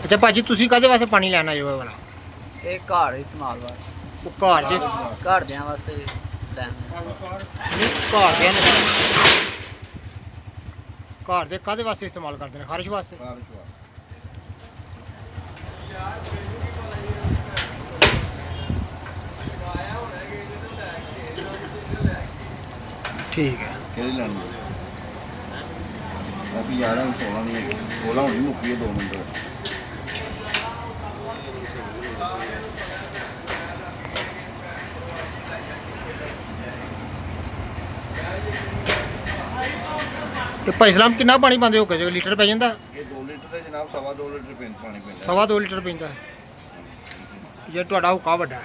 ਅੱਛਾ ਭਾਜੀ ਤੁਸੀਂ ਕਾਹਦੇ ਵਾਸਤੇ ਪਾਣੀ ਲੈਣ ਆਏ ਹੋ ਇਹ ਵਾਲਾ? ਇਹ ਘਰ ਇਸਤੇਮਾਲ ਵਾਸਤੇ, ਉਹ ਘਰ ਦੇ ਘਰਦਿਆਂ ਵਾਸਤੇ ਲੈਣ। ਘਰ ਦੇ ਨੇ ਘਰ ਦੇ ਕਾਹਦੇ ਵਾਸਤੇ ਇਸਤੇਮਾਲ ਕਰਦੇ ਨੇ? ਖਾਰਿਸ਼ ਵਾਸਤੇ। ਠੀਕ ਹੈ। ਕਿਹੜੀ ਲੈਣੀ ਕਾਫੀ ਜ਼ਿਆਦਾ 16 ਨਹੀਂ ਹੈਗੀ, 16 ਹੋਣੀ ਮੁੱਕੀ 2 ਮਿੰਟ। ਤੇ ਭਾਈ ਸਲਾਮ ਕਿੰਨਾ ਪਾਣੀ ਪਾਉਂਦੇ ਹੋ? ਕਿ ਲੀਟਰ ਪੈ ਜਾਂਦਾ? ਇਹ 2 ਲੀਟਰ ਦੇ ਜਨਾਬ 2.5 ਲੀਟਰ ਪਾਣੀ ਪੈਂਦਾ। 2.5 ਲੀਟਰ ਪੈਂਦਾ ਜੇ ਤੁਹਾਡਾ ਹੁੱਕਾ ਵੱਡਾ।